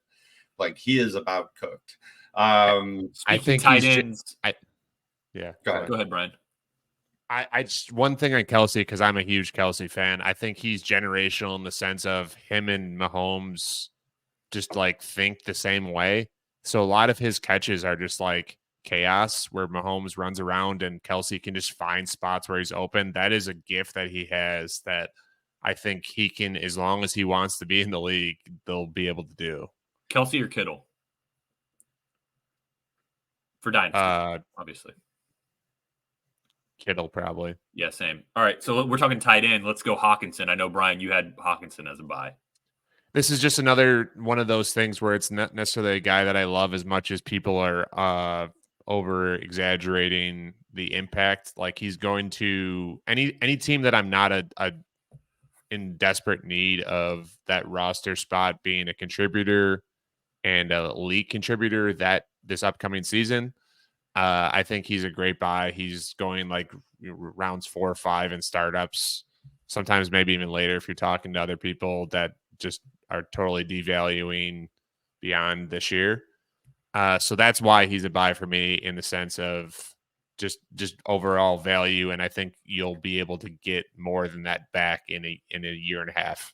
like he is about cooked. I think tight ends. Yeah. Go ahead, Brian. I just one thing on Kelce, because I'm a huge Kelce fan. I think he's generational in the sense of him and Mahomes just like think the same way. So a lot of his catches are just like chaos where Mahomes runs around and Kelce can just find spots where he's open. That is a gift that he has that I think he can, as long as he wants to be in the league, they'll be able to do. Kelce or Kittle? For Dynasty, obviously. Kittle, probably. Yeah, same. All right, so we're talking tight end. Let's go Hawkinson. I know, Brian, you had Hawkinson as a buy. This is just another one of those things where it's not necessarily a guy that I love as much as people are over exaggerating the impact. Like he's going to any team that I'm not in desperate need of that roster spot being a contributor and a elite contributor that this upcoming season. I think he's a great buy. He's going like rounds 4 or 5 in startups, sometimes maybe even later if you're talking to other people that just are totally devaluing beyond this year. So that's why he's a buy for me in the sense of just overall value. And I think you'll be able to get more than that back in a year and a half.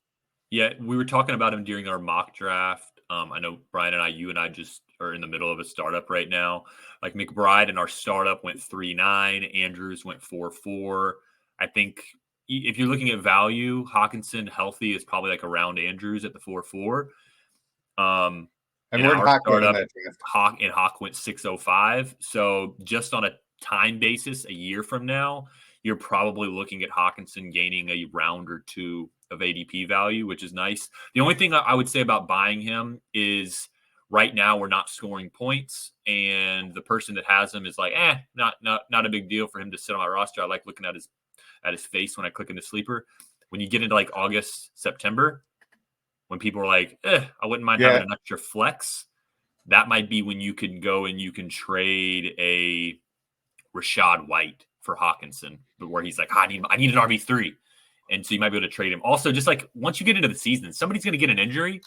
Yeah, we were talking about him during our mock draft. I know Brian and you and I just are in the middle of a startup right now. Like McBride in our startup went 3.9. Andrews went 4.4. I think if you're looking at value, Hawkinson healthy is probably like around Andrews at the 4.4. And we're Hawk startup, Hawk went 6.05. So just on a time basis, a year from now, you're probably looking at Hawkinson gaining a round or 2 of ADP value, which is nice. The only thing I would say about buying him is right now we're not scoring points, and the person that has him is like, not a big deal for him to sit on my roster. I like looking at his face when I click into sleeper. When you get into like August, September, when people are like, I wouldn't mind having an extra flex, that might be when you can go and you can trade a Rashad White for Hawkinson, but where he's like, I need an RB3. And so you might be able to trade him. Also, just like once you get into the season, somebody's going to get an injury,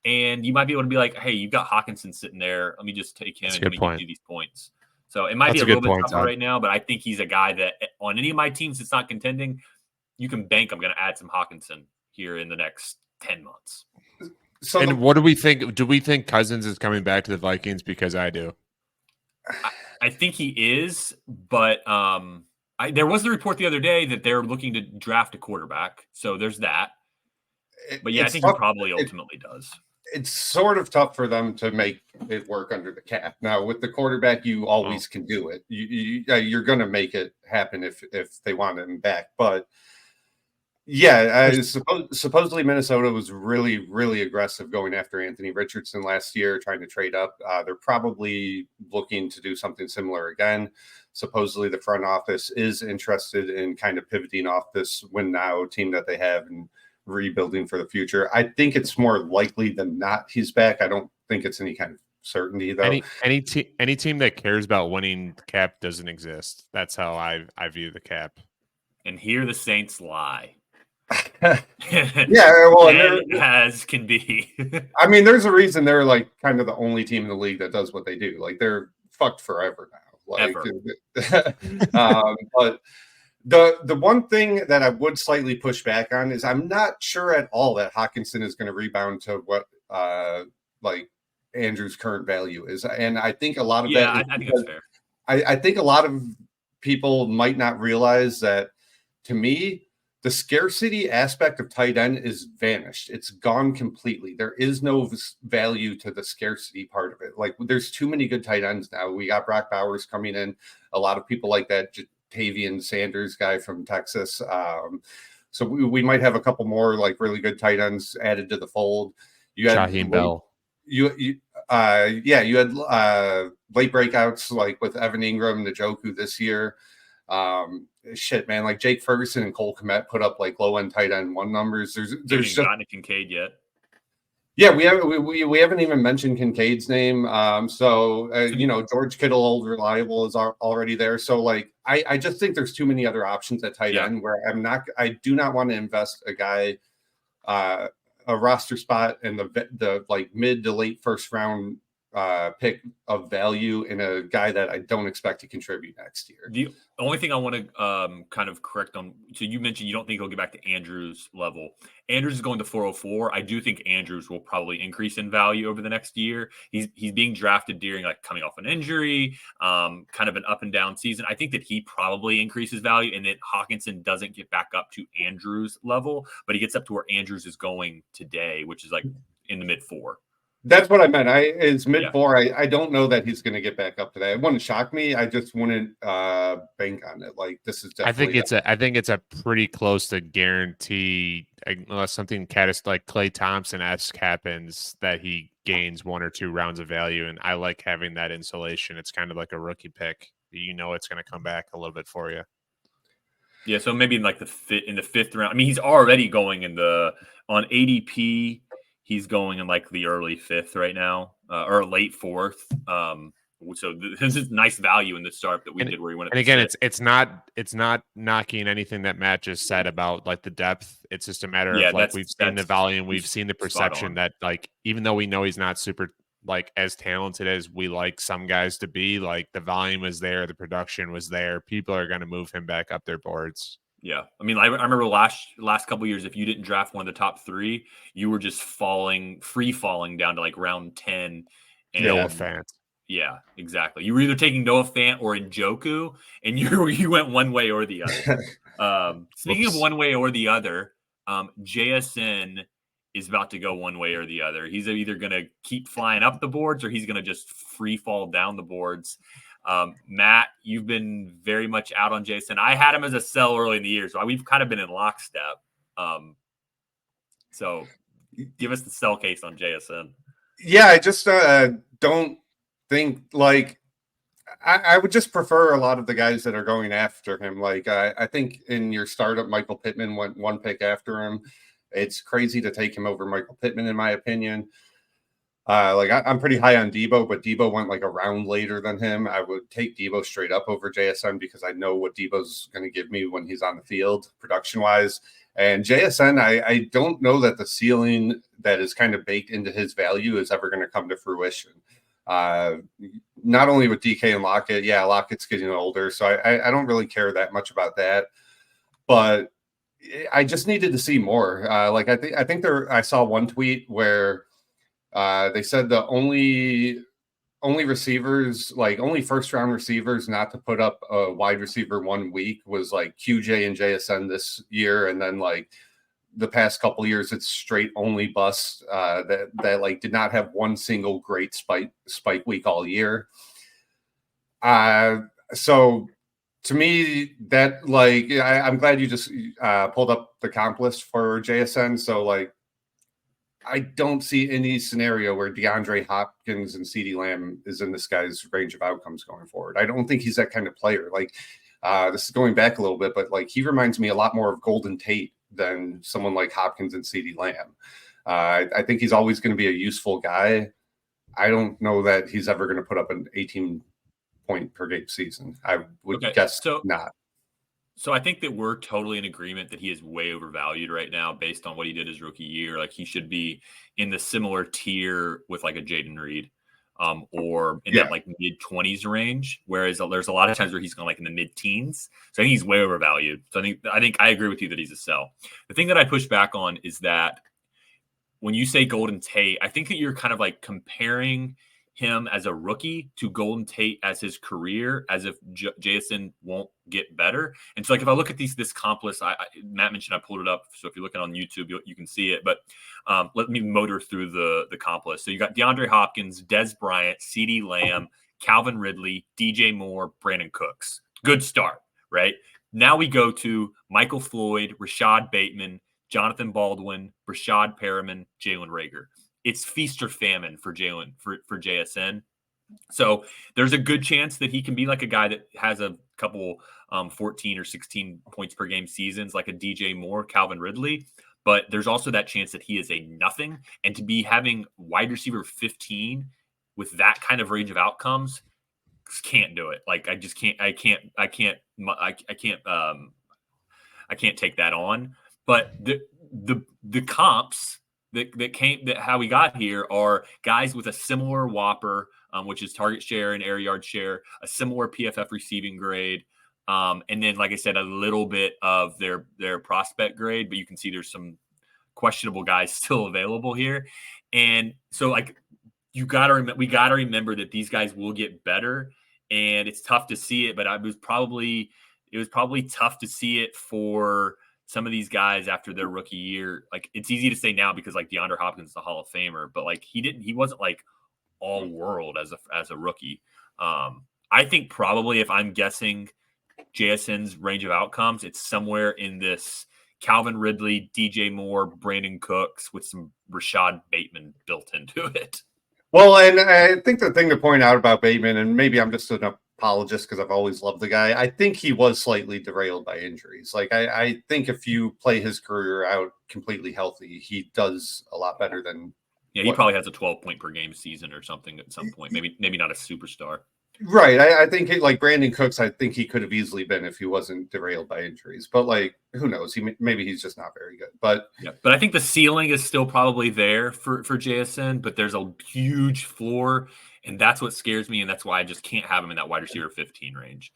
and you might be able to be like, hey, you've got Hawkinson sitting there. Let me just take him and give you these points. So it might be a little bit tougher right now, but I think he's a guy that on any of my teams that's not contending, you can bank I'm going to add some Hawkinson here in the next 10 months. So what do we think? Do we think Cousins is coming back to the Vikings? Because I do. I think he is, but there was the report the other day that they're looking to draft a quarterback. So there's that. But yeah, I think he probably ultimately does. It's sort of tough for them to make it work under the cap. Now, with the quarterback, you always can do it. You're going to make it happen if they want him back. But yeah, supposedly Minnesota was really, really aggressive going after Anthony Richardson last year, trying to trade up. They're probably looking to do something similar again. Supposedly the front office is interested in kind of pivoting off this win now team that they have and rebuilding for the future. I think it's more likely than not he's back. I don't think it's any kind of certainty though. Any team that cares about winning the cap doesn't exist. That's how I view the cap. And here the Saints lie. Yeah, well, as can be. I mean, there's a reason they're like kind of the only team in the league that does what they do. Like they're fucked forever now. Like, Ever. But The one thing that I would slightly push back on is I'm not sure at all that Hawkinson is going to rebound to what like Andrew's current value is, and I think a lot of Yeah, that is I think that's fair. I think a lot of people might not realize that. To me, the scarcity aspect of tight end is vanished. It's gone completely. There is no value to the scarcity part of it. Like, there's too many good tight ends now. We got Brock Bowers coming in. A lot of people like that Tavian Sanders guy from Texas. So we might have a couple more like really good tight ends added to the fold. You had Shaheem Bell. You had late breakouts like with Evan Ingram, Njoku this year. Shit, man, like Jake Ferguson and Cole Kmet put up like low end tight end one numbers. There's just gotten a Kincaid yet. Yeah, we haven't even mentioned Kincaid's name. George Kittle, old reliable, is already there. So like, I just think there's too many other options at tight end where I do not want to invest a guy, a roster spot in the like mid to late first round pick of value in a guy that I don't expect to contribute next year. The only thing I want to kind of correct on, so you mentioned you don't think he'll get back to Andrews' level. Andrews is going to 404. I do think Andrews will probably increase in value over the next year. He's being drafted during like coming off an injury, kind of an up and down season. I think that he probably increases value, and that Hawkinson doesn't get back up to Andrews' level, but he gets up to where Andrews is going today, which is like in the mid 4. That's what I meant. It's mid 4. I don't know that he's going to get back up to that. It wouldn't shock me. I just wouldn't bank on it. Like, this is definitely. I think it's a pretty close to guarantee, unless something like Klay Thompson-esque happens, that he gains 1 or 2 rounds of value. And I like having that insulation. It's kind of like a rookie pick. You know, it's going to come back a little bit for you. Yeah, so maybe in like the 5th round. I mean, he's already going on ADP. He's going in like the early 5th right now, or late 4th. So this is nice value in the start that we did where he went. And again, it's not knocking anything that Matt just said about like the depth. It's just a matter of like we've seen the volume, we've seen the perception that like even though we know he's not super like as talented as we like some guys to be, like the volume was there, the production was there. People are going to move him back up their boards. Yeah. I mean, I remember last couple of years, if you didn't draft one of the top 3, you were just free falling down to like round 10. And Noah Fant. Yeah, exactly. You were either taking Noah Fant or Njoku, and you went one way or the other. Speaking of one way or the other, JSN is about to go one way or the other. He's either going to keep flying up the boards or he's going to just free fall down the boards. Matt, you've been very much out on Jason. I had him as a sell early in the year, so we've kind of been in lockstep. So give us the sell case on JSN. Yeah, I just don't think like I would just prefer a lot of the guys that are going after him. Like I think in your startup, Michael Pittman went 1 pick after him. It's crazy to take him over Michael Pittman, in my opinion. I'm pretty high on Debo, but Debo went like a round later than him. I would take Debo straight up over JSN because I know what Debo's going to give me when he's on the field production-wise. And JSN, I don't know that the ceiling that is kind of baked into his value is ever going to come to fruition. Not only with DK and Lockett, Lockett's getting older, so I don't really care that much about that. But I just needed to see more. I think I saw one tweet where they said the only receivers, like only first round receivers not to put up a wide receiver 1 week was like QJ and JSN this year. And then like the past couple of years, it's straight only bust that like did not have one single great spike week all year. So to me, that like I'm glad you just pulled up the comp list for JSN. So like, I don't see any scenario where DeAndre Hopkins and CeeDee Lamb is in this guy's range of outcomes going forward. I don't think he's that kind of player. Like this is going back a little bit, but like he reminds me a lot more of Golden Tate than someone like Hopkins and CeeDee Lamb. I think he's always going to be a useful guy. I don't know that he's ever going to put up an 18-point per game season. I would guess not. So I think that we're totally in agreement that he is way overvalued right now based on what he did his rookie year. Like he should be in the similar tier with like a Jaden Reed. or in that like mid-20s range. Whereas there's a lot of times where he's going like in the mid-teens. So I think he's way overvalued. So I think I agree with you that he's a sell. The thing that I push back on is that when you say Golden Tate, I think that you're kind of like comparing him as a rookie to Golden Tate as his career, as if JSN won't get better. And so, like, if I look at this comp list, Matt mentioned I pulled it up. So if you're looking on YouTube, you can see it. But let me motor through the comp list. So you got DeAndre Hopkins, Dez Bryant, CeeDee Lamb, Calvin Ridley, DJ Moore, Brandon Cooks. Good start, right? Now we go to Michael Floyd, Rashad Bateman, Jonathan Baldwin, Rashad Perriman, Jalen Reagor. It's feast or famine for JSN. So there's a good chance that he can be like a guy that has a couple 14 or 16 points per game seasons, like a DJ Moore, Calvin Ridley. But there's also that chance that he is a nothing. And to be having wide receiver 15 with that kind of range of outcomes, can't do it. Like I can't take that on. But the comps that how we got here are guys with a similar Whopper, which is target share and air yard share, a similar PFF receiving grade, and then, like I said, a little bit of their prospect grade. But you can see there's some questionable guys still available here, and so like we got to remember that these guys will get better, and it's tough to see it. But it was probably tough to see it for some of these guys after their rookie year. Like, it's easy to say now because like DeAndre Hopkins is the Hall of Famer, but like he wasn't like all world as a rookie. I think probably, if I'm guessing JSN's range of outcomes, it's somewhere in this Calvin Ridley, DJ Moore, Brandon Cooks with some Rashad Bateman built into it. Well, and I think the thing to point out about Bateman, and maybe I'm just an apologist because I've always loved the guy, I think he was slightly derailed by injuries. Like, I think if you play his career out completely healthy, he does a lot better than. Yeah, he probably has a 12 point per game season or something at some point. Maybe not a superstar. Right. I think like Brandon Cooks, I think he could have easily been if he wasn't derailed by injuries. But like, who knows? Maybe he's just not very good. But yeah, but I think the ceiling is still probably there for JSN, but there's a huge floor, and that's what scares me, and that's why I just can't have him in that wide receiver 15 range.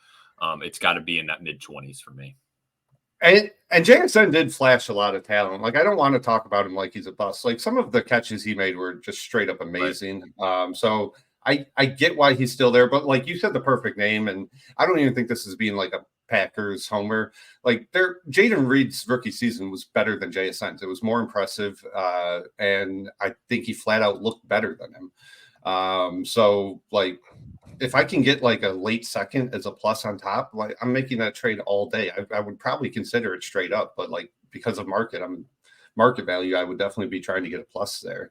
It's got to be in that mid-20s for me. And JSN did flash a lot of talent. Like, I don't want to talk about him like he's a bust. Like, some of the catches he made were just straight up amazing. Right. So I get why he's still there, but like you said, the perfect name, and I don't even think this is being like a Packers homer. Like, Jaden Reed's rookie season was better than JSN's. It was more impressive, and I think he flat out looked better than him. So like, if I can get like a late second as a plus on top, like, I'm making that trade all day. I would probably consider it straight up, but like, because of market value, I would definitely be trying to get a plus there.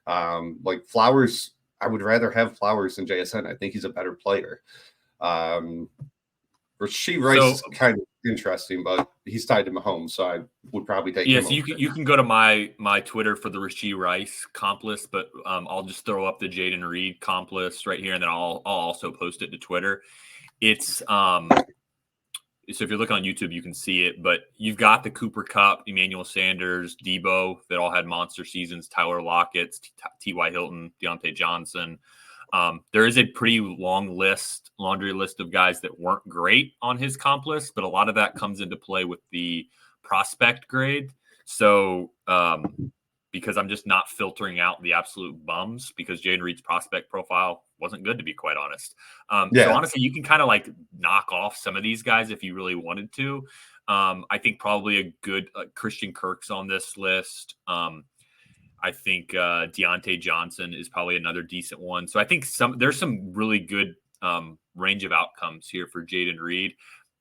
Like Flowers, I would rather have Flowers than JSN. I think he's a better player. Rasheed Rice is kind of interesting, but he's tied to Mahomes, so I would probably take him. Yes, you can go to my Twitter for the Rasheed Rice comp list, but I'll just throw up the Jaden Reed comp list right here, and then I'll also post it to Twitter. It's so if you're looking on YouTube, you can see it, but you've got the Cooper Kupp, Emmanuel Sanders, Debo that all had monster seasons, Tyler Lockett, T.Y. Hilton, Deontay Johnson. There is a pretty laundry list of guys that weren't great on his comp list, but a lot of that comes into play with the prospect grade. So because I'm just not filtering out the absolute bums, because Jaden Reed's prospect profile wasn't good, to be quite honest. So honestly, you can kind of like knock off some of these guys if you really wanted to. I think probably a good Christian Kirk's on this list. I think Deontay Johnson is probably another decent one. So I think there's some really good range of outcomes here for Jaden Reed.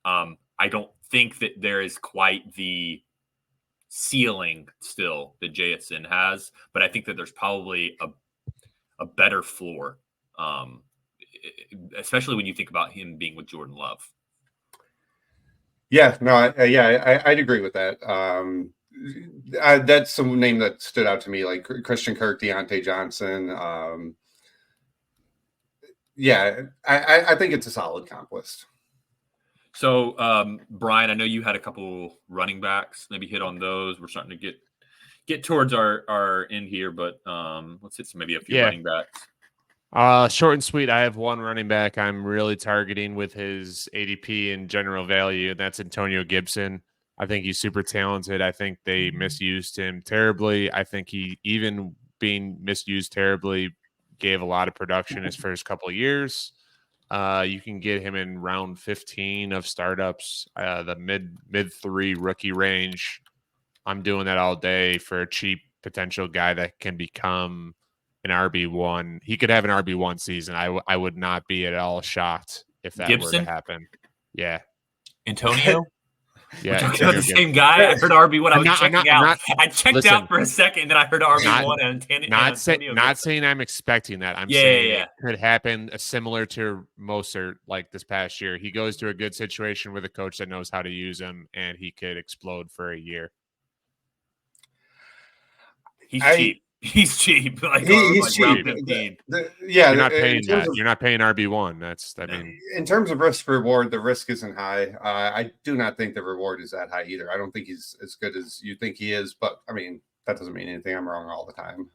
I don't think that there is quite the ceiling still that JSN has, but I think that there's probably a better floor, especially when you think about him being with Jordan Love. Yeah, no, I'd agree with that. That's some name that stood out to me, like Christian Kirk, Deontay Johnson. I think it's a solid comp list. So, Brian, I know you had a couple running backs. Maybe hit on those. We're starting to get towards our end here, but let's hit maybe a few running backs. Short and sweet. I have one running back I'm really targeting with his ADP and general value, and that's Antonio Gibson. I think he's super talented. I think they misused him terribly. I think he, even being misused terribly, gave a lot of production his first couple of years. You can get him in round 15 of startups, the mid 3 rookie range. I'm doing that all day for a cheap potential guy that can become an RB1. He could have an RB1 season. I would not be at all shocked if that were to Gibson? happen. Yeah. Antonio? Yeah. We're talking Antonio about the Gibson. same guy. I heard RB1. I was checking out. I checked listen, out for a second, and then I heard RB1 and Antonio not Gibson. saying I'm expecting that. I'm Yeah, saying yeah. it could happen similar to Mostert like this past year. He goes to a good situation with a coach that knows how to use him, and he could explode for a year. He's cheap. He's cheap. Like, he's cheap. Round 15. You're not paying that. You're not paying RB1. In terms of risk reward, the risk isn't high. I do not think the reward is that high either. I don't think he's as good as you think he is, but I mean, that doesn't mean anything. I'm wrong all the time.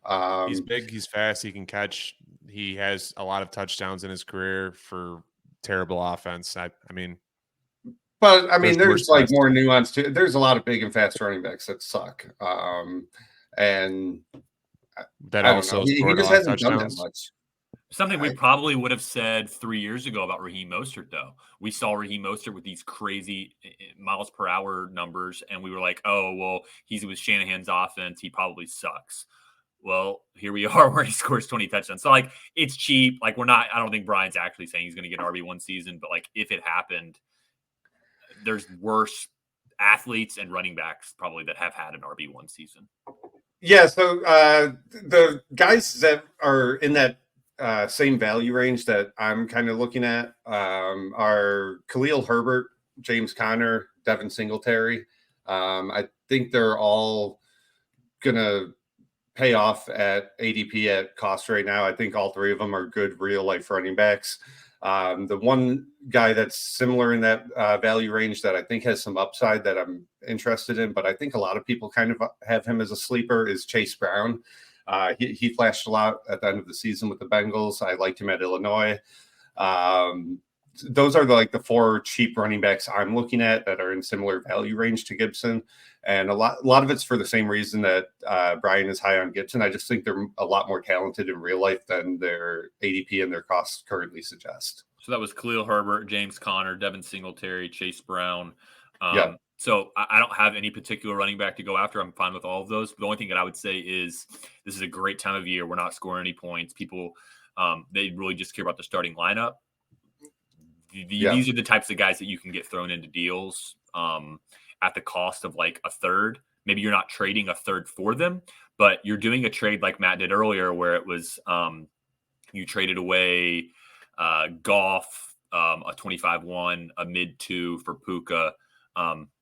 He's big. He's fast. He can catch. He has a lot of touchdowns in his career for terrible offense. There's like more nuance to it. There's a lot of big and fast running backs that suck. And that also he just hasn't done that much. Something we probably would have said 3 years ago about Raheem Mostert, though. We saw Raheem Mostert with these crazy miles per hour numbers, and we were like, oh, well, he's with Shanahan's offense. He probably sucks. Well, here we are where he scores 20 touchdowns. So, like, it's cheap. Like, I don't think Brian's actually saying he's going to get an RB1 season, but, like, if it happened, there's worse athletes and running backs probably that have had an RB1 season. Yeah, so the guys that are in that same value range that I'm kind of looking at are Khalil Herbert, James Conner, Devin Singletary. I think they're all going to pay off at ADP at cost right now. I think all three of them are good real-life running backs. The one guy that's similar in that value range that I think has some upside that I'm interested in, but I think a lot of people kind of have him as a sleeper, is Chase Brown. He flashed a lot at the end of the season with the Bengals. I liked him at Illinois. Those are the four cheap running backs I'm looking at that are in similar value range to Gibson. And a lot of it's for the same reason that Brian is high on Gibson. I just think they're a lot more talented in real life than their ADP and their costs currently suggest. So that was Khalil Herbert, James Conner, Devin Singletary, Chase Brown. Yeah. So I don't have any particular running back to go after. I'm fine with all of those. The only thing that I would say is this is a great time of year. We're not scoring any points. People, they really just care about the starting lineup. These are the types of guys that you can get thrown into deals at the cost of like a third. Maybe you're not trading a third for them, but you're doing a trade like Matt did earlier where it was you traded away Goff, a 25-1, a mid-2 for Puka.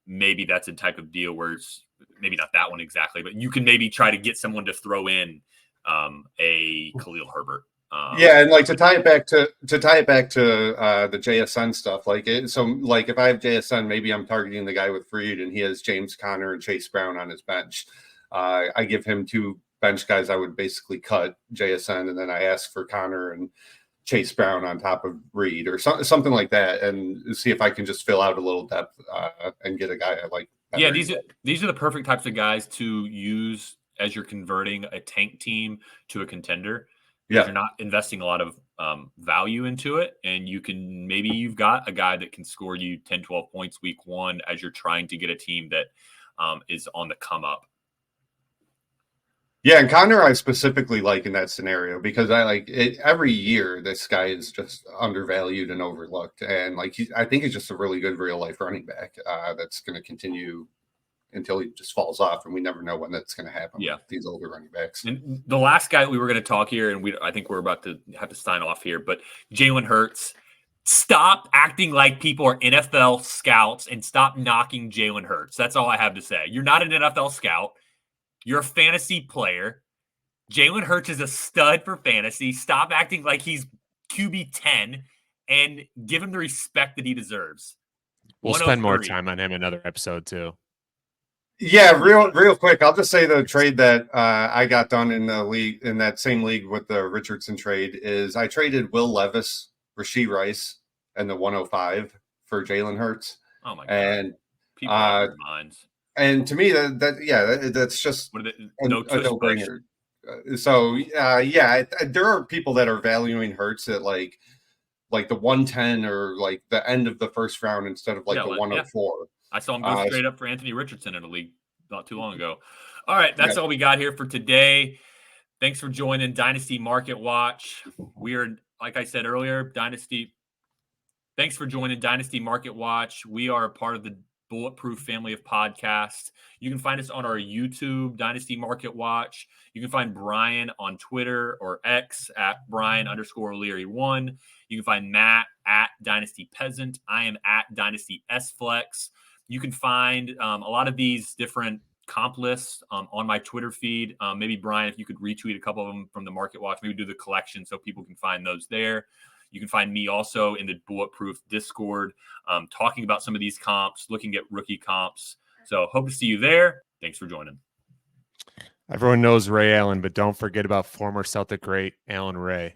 Maybe that's a type of deal where it's maybe not that one exactly, but you can maybe try to get someone to throw in a Khalil Herbert. And like to tie it back to the JSN stuff, if I have JSN, maybe I'm targeting the guy with Freed and he has James Conner and Chase Brown on his bench. I give him two bench guys. I would basically cut JSN and then I ask for Conner and Chase Brown on top of Reed or something like that, and see if I can just fill out a little depth and get a guy I like. Yeah, these are the perfect types of guys to use as you're converting a tank team to a contender. Yeah, you're not investing a lot of value into it, and you've got a guy that can score you 10, 12 points week one as you're trying to get a team that is on the come up. Yeah, and Conner I specifically like in that scenario because I like it every year. This guy is just undervalued and overlooked, and I think he's just a really good real life running back that's going to continue until he just falls off, and we never know when that's going to happen. Yeah, with these older running backs. And the last guy that we were going to talk here, and I think we're about to have to sign off here, but Jalen Hurts. Stop acting like people are NFL scouts and stop knocking Jalen Hurts. That's all I have to say. You're not an NFL scout. You're a fantasy player. Jalen Hurts is a stud for fantasy. Stop acting like he's QB 10 and give him the respect that he deserves. We'll spend more time on him in another episode too. Yeah, real quick. I'll just say the trade that I got done in the league, in that same league with the Richardson trade, is I traded Will Levis, Rashee Rice, and the 105 for Jalen Hurts. Oh my god! And people out of their minds. And to me, that's just a no-brainer. There are people that are valuing Hurts at like the 110 or like the end of the first round instead of the 104. I saw him go straight up for Anthony Richardson in a league not too long ago. All right, that's all we got here for today. Thanks for joining Dynasty Market Watch. We are, like I said earlier, Dynasty. Thanks for joining Dynasty Market Watch. We are a part of the Bulletproof family of podcasts. You can find us on our YouTube, Dynasty Market Watch. You can find Brian on Twitter or X at Brian_O'Leary1. You can find Matt at Dynasty Peasant. I am at Dynasty S-Flex. You can find a lot of these different comp lists on my Twitter feed. Maybe, Brian, if you could retweet a couple of them from the Market Watch, maybe do the collection so people can find those there. You can find me also in the Bulletproof Discord, talking about some of these comps, looking at rookie comps. So hope to see you there. Thanks for joining. Everyone knows Ray Allen, but don't forget about former Celtic great Alan Ray.